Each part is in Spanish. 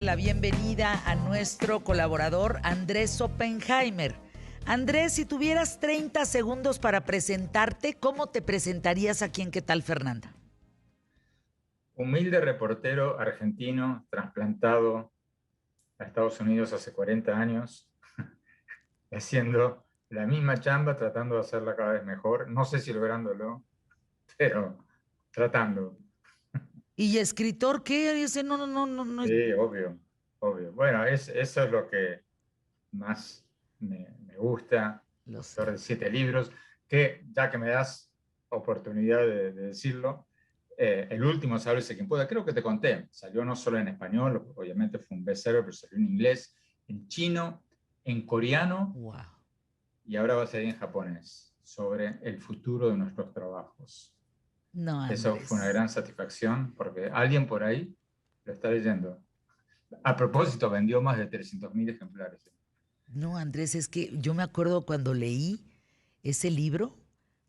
la bienvenida a nuestro colaborador Andrés Oppenheimer. Andrés, si tuvieras 30 segundos para presentarte, ¿cómo te presentarías aquí en ¿Qué tal, Fernanda? Humilde reportero argentino trasplantado a Estados Unidos hace 40 años, haciendo la misma chamba, tratando de hacerla cada vez mejor. No sé si lográndolo, pero tratando. ¿Y escritor qué? Dice, no. Sí, obvio, obvio. Bueno, eso es lo que más me gusta. Lo Autor sé. de 7 libros, que ya que me das oportunidad de decirlo, el último, Sálvese quien pueda, creo que te conté, salió no solo en español, obviamente fue un bestseller, pero salió en inglés, en chino, en coreano Wow. y ahora va a salir en japonés, sobre el futuro de nuestros trabajos. No, Eso fue una Andrés. gran satisfacción porque alguien por ahí lo está leyendo. A propósito, vendió más de 300.000 ejemplares. No, Andrés, es que yo me acuerdo cuando leí ese libro,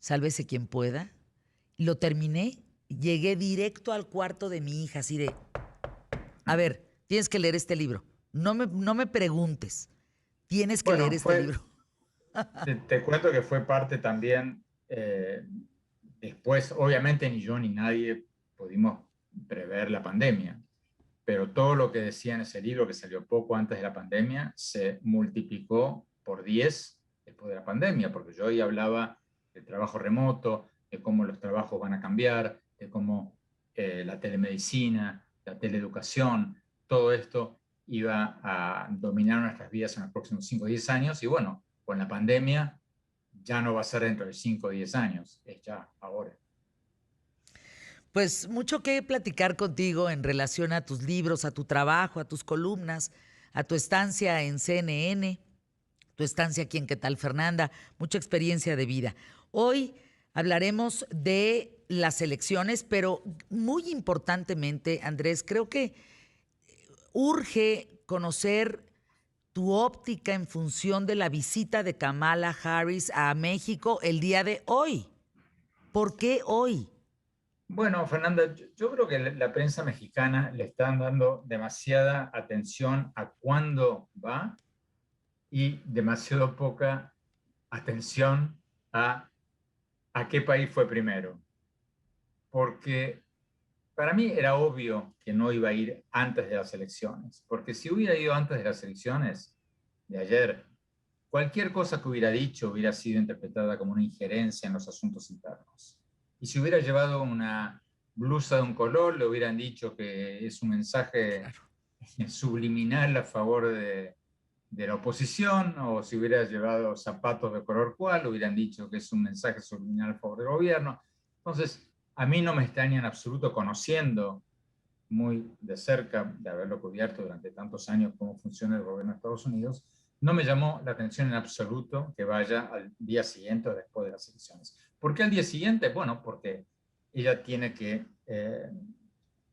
Sálvese quien pueda, lo terminé, llegué directo al cuarto de mi hija, así de, a ver, tienes que leer este libro. No me preguntes, tienes que leer Bueno, este libro. te cuento que fue parte también, después, obviamente ni yo ni nadie pudimos prever la pandemia, pero todo lo que decía en ese libro que salió poco antes de la pandemia se multiplicó por 10 después de la pandemia, porque yo ahí hablaba del trabajo remoto, de cómo los trabajos van a cambiar, de cómo la telemedicina, la teleeducación, todo esto iba a dominar nuestras vidas en los próximos 5 o 10 años, y bueno, con la pandemia ya no va a ser dentro de 5 o 10 años, es ya ahora. Pues mucho que platicar contigo en relación a tus libros, a tu trabajo, a tus columnas, a tu estancia en CNN, tu estancia aquí en ¿Qué tal, Fernanda? Mucha experiencia de vida. Hoy hablaremos de las elecciones, pero muy importantemente, Andrés, creo que urge conocer tu óptica en función de la visita de Kamala Harris a México el día de hoy. ¿Por qué hoy? Bueno, Fernanda, yo creo que la prensa mexicana le están dando demasiada atención a cuándo va y demasiado poca atención a qué país fue primero. Porque para mí era obvio que no iba a ir antes de las elecciones, porque si hubiera ido antes de las elecciones de ayer, cualquier cosa que hubiera dicho hubiera sido interpretada como una injerencia en los asuntos internos. Y si hubiera llevado una blusa de un color, le hubieran dicho que es un mensaje Claro. subliminal a favor de la oposición, o si hubiera llevado zapatos de color cual, hubieran dicho que es un mensaje subliminal a favor del gobierno. Entonces, a mí no me extraña en absoluto, conociendo muy de cerca, de haberlo cubierto durante tantos años, cómo funciona el gobierno de Estados Unidos, no me llamó la atención en absoluto que vaya al día siguiente o después de las elecciones. ¿Por qué al día siguiente? Bueno, porque ella tiene que,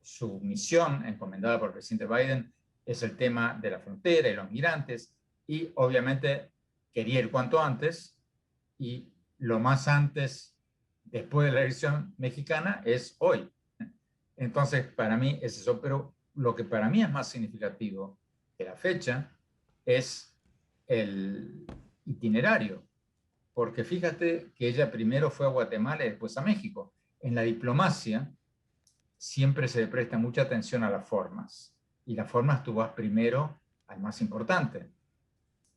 su misión encomendada por el presidente Biden es el tema de la frontera y los migrantes, y obviamente quería ir cuanto antes, y lo más antes, después de la elección mexicana, es hoy. Entonces, para mí es eso, pero lo que para mí es más significativo que la fecha es el itinerario, porque fíjate que ella primero fue a Guatemala y después a México. En la diplomacia siempre se le presta mucha atención a las formas, y las formas tú vas primero al más importante.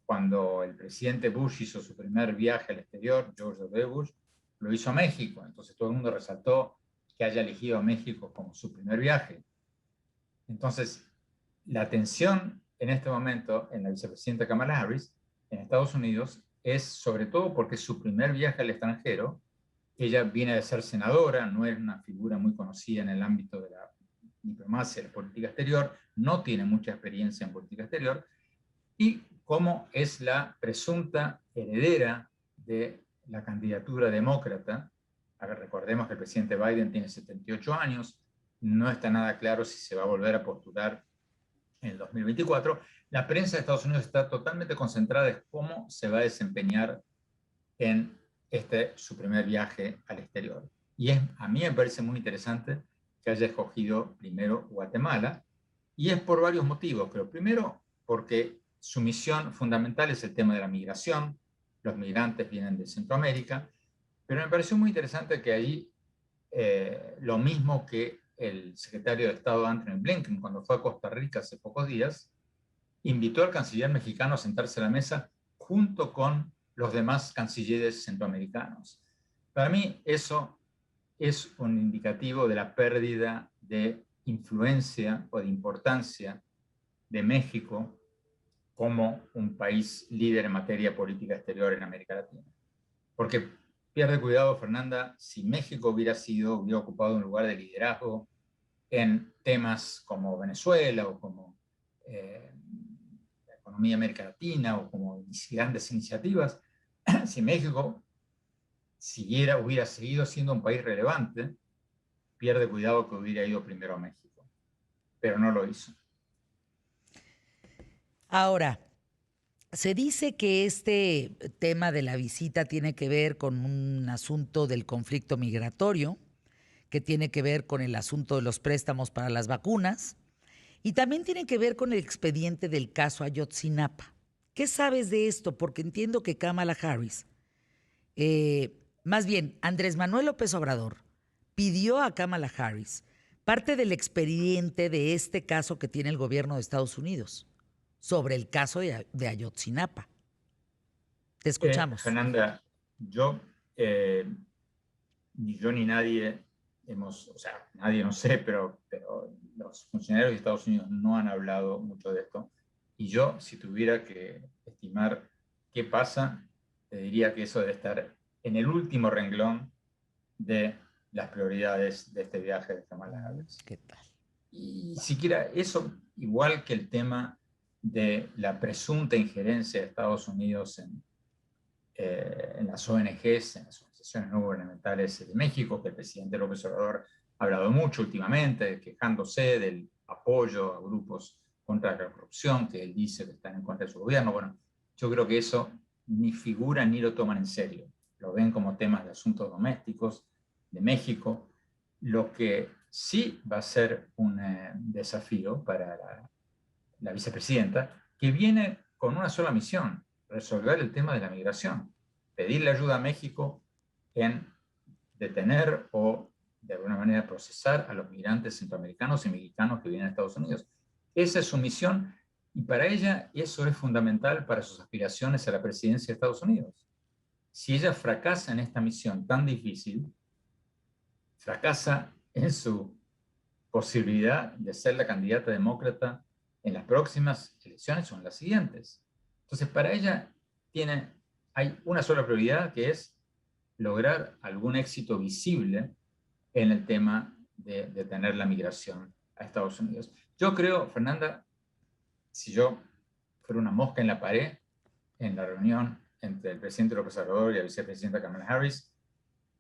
Cuando el presidente Bush hizo su primer viaje al exterior, George W. Bush, lo hizo a México, entonces todo el mundo resaltó que haya elegido a México como su primer viaje. Entonces, la atención en este momento en la vicepresidenta Kamala Harris en Estados Unidos es sobre todo porque es su primer viaje al extranjero. Ella viene de ser senadora, no es una figura muy conocida en el ámbito de la diplomacia, de la política exterior, no tiene mucha experiencia en política exterior, y como es la presunta heredera de la candidatura demócrata. A ver, recordemos que el presidente Biden tiene 78 años, no está nada claro si se va a volver a postular en el 2024. La prensa de Estados Unidos está totalmente concentrada en cómo se va a desempeñar en su primer viaje al exterior. Y a mí me parece muy interesante que haya escogido primero Guatemala, Y es por varios motivos, pero primero porque su misión fundamental es el tema de la migración. Los migrantes vienen de Centroamérica, pero me pareció muy interesante que ahí, lo mismo que el secretario de Estado Anthony Blinken, cuando fue a Costa Rica hace pocos días, invitó al canciller mexicano a sentarse a la mesa junto con los demás cancilleres centroamericanos. Para mí eso es un indicativo de la pérdida de influencia o de importancia de México como un país líder en materia política exterior en América Latina. Porque pierde cuidado, Fernanda, si México hubiera ocupado un lugar de liderazgo en temas como Venezuela o como la economía de América Latina o como grandes iniciativas, si México hubiera seguido siendo un país relevante, pierde cuidado que hubiera ido primero a México, pero no lo hizo. Ahora, se dice que este tema de la visita tiene que ver con un asunto del conflicto migratorio, que tiene que ver con el asunto de los préstamos para las vacunas y también tiene que ver con el expediente del caso Ayotzinapa. ¿Qué sabes de esto? Porque entiendo que Kamala Harris, más bien Andrés Manuel López Obrador, pidió a Kamala Harris parte del expediente de este caso que tiene el gobierno de Estados Unidos sobre el caso de Ayotzinapa. Te escuchamos. Fernanda, yo, ni yo ni nadie o sea, nadie no sé, pero los funcionarios de Estados Unidos no han hablado mucho de esto. Y yo, si tuviera que estimar qué pasa, te diría que eso debe estar en el último renglón de las prioridades de este viaje de Kamala Harris. ¿Qué tal? Y siquiera eso, igual que el tema de la presunta injerencia de Estados Unidos en las ONGs, en las organizaciones no gubernamentales de México, que el presidente López Obrador ha hablado mucho últimamente, quejándose del apoyo a grupos contra la corrupción, que él dice que están en contra de su gobierno. Bueno, yo creo que eso ni figura ni lo toman en serio. Lo ven como temas de asuntos domésticos de México. Lo que sí va a ser un desafío para la vicepresidenta, que viene con una sola misión: resolver el tema de la migración, pedirle ayuda a México en detener o de alguna manera procesar a los migrantes centroamericanos y mexicanos que vienen a Estados Unidos. Esa es su misión y para ella eso es fundamental para sus aspiraciones a la presidencia de Estados Unidos. Si ella fracasa en esta misión tan difícil, fracasa en su posibilidad de ser la candidata demócrata en las próximas elecciones o en las siguientes. Entonces, para ella hay una sola prioridad, que es lograr algún éxito visible en el tema de detener la migración a Estados Unidos. Yo creo, Fernanda, si yo fuera una mosca en la pared en la reunión entre el presidente López Obrador y la vicepresidenta Kamala Harris,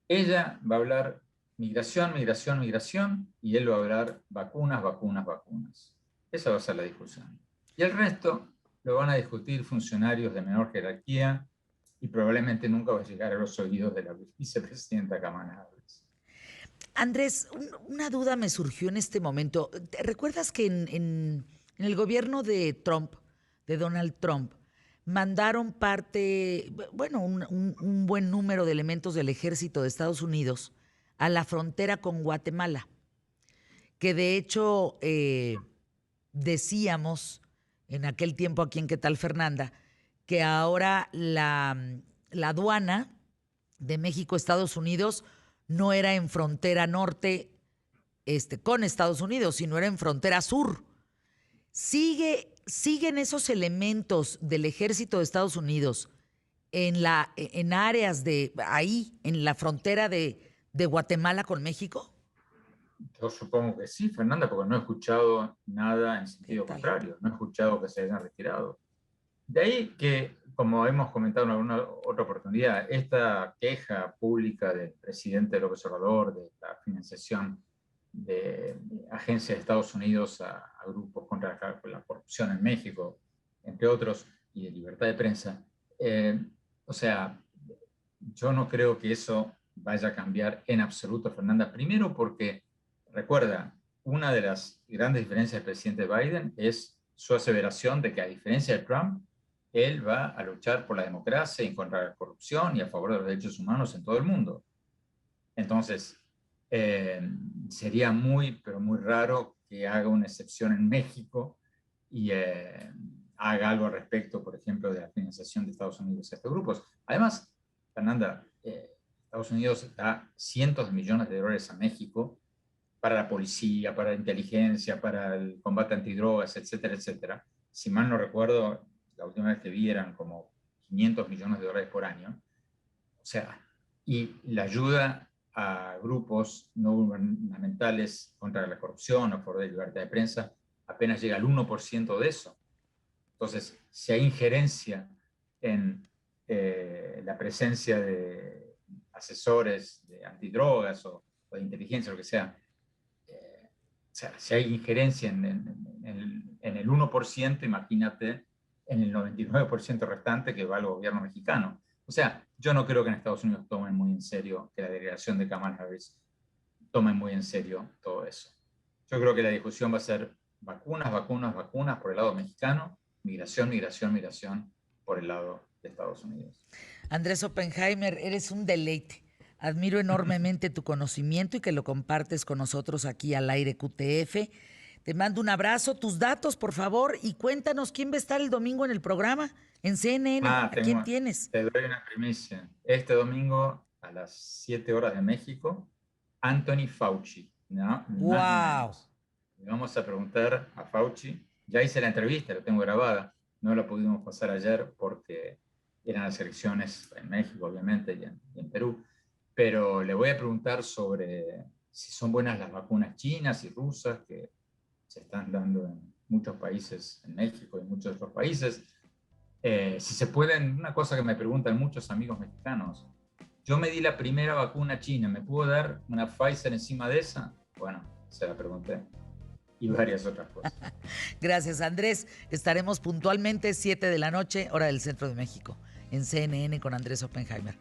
ella va a hablar migración, migración, migración, y él va a hablar vacunas, vacunas, vacunas. Esa va a ser la discusión. Y el resto lo van a discutir funcionarios de menor jerarquía y probablemente nunca va a llegar a los oídos de la vicepresidenta Kamala Harris. Andrés, una duda me surgió en este momento. ¿Te recuerdas que en el gobierno de Trump, de Donald Trump, mandaron parte, bueno, un buen número de elementos del ejército de Estados Unidos a la frontera con Guatemala? Que de hecho decíamos en aquel tiempo aquí en ¿Qué tal, Fernanda? Que ahora la aduana de México-Estados Unidos no era en frontera norte con Estados Unidos, sino era en frontera sur. ¿Siguen esos elementos del ejército de Estados Unidos en áreas de ahí, en la frontera de Guatemala con México? Yo supongo que sí, Fernanda, porque no he escuchado nada en sentido contrario, no he escuchado que se hayan retirado. De ahí que, como hemos comentado en alguna otra oportunidad, esta queja pública del presidente López Obrador de la financiación de agencias de Estados Unidos a grupos contra la corrupción en México, entre otros, y de libertad de prensa, o sea, yo no creo que eso vaya a cambiar en absoluto, Fernanda. Primero porque, recuerda, una de las grandes diferencias del presidente Biden es su aseveración de que, a diferencia de Trump, él va a luchar por la democracia, en contra de la corrupción y a favor de los derechos humanos en todo el mundo. Entonces, sería muy, pero muy raro que haga una excepción en México y haga algo al respecto, por ejemplo, de la financiación de Estados Unidos a estos grupos. Además, Fernanda, Estados Unidos da cientos de millones de dólares a México para la policía, para la inteligencia, para el combate antidrogas, etcétera, etcétera. Si mal no recuerdo, la última vez que vi eran como 500 millones de dólares por año. O sea, y la ayuda a grupos no gubernamentales contra la corrupción, a favor de la libertad de prensa, apenas llega al 1% de eso. Entonces, si hay injerencia en la presencia de asesores de antidrogas o de inteligencia, lo que sea, o sea, si hay injerencia en el 1%, imagínate en el 99% restante que va al gobierno mexicano. O sea, yo no creo que en Estados Unidos tomen muy en serio, que la delegación de Kamala Harris tome muy en serio todo eso. Yo creo que la discusión va a ser vacunas, vacunas, vacunas por el lado mexicano, migración, migración, migración por el lado de Estados Unidos. Andrés Oppenheimer, eres un deleite. Admiro enormemente tu conocimiento y que lo compartes con nosotros aquí al aire QTF. Te mando un abrazo, tus datos, por favor, y cuéntanos quién va a estar el domingo en el programa, en CNN. ¿A quién tienes? Te doy una primicia. Este domingo a las 7 horas de México, Anthony Fauci. ¿No? ¡Wow! Le vamos a preguntar a Fauci. Ya hice la entrevista, la tengo grabada. No la pudimos pasar ayer porque eran las elecciones en México, obviamente, y en Perú. Pero le voy a preguntar sobre si son buenas las vacunas chinas y rusas que se están dando en muchos países, en México y en muchos otros países. Si se pueden, una cosa que me preguntan muchos amigos mexicanos, yo me di la primera vacuna china, ¿me puedo dar una Pfizer encima de esa? Bueno, se la pregunté. Y varias otras cosas. Gracias, Andrés. Estaremos puntualmente 7 de la noche, hora del centro de México, en CNN con Andrés Oppenheimer.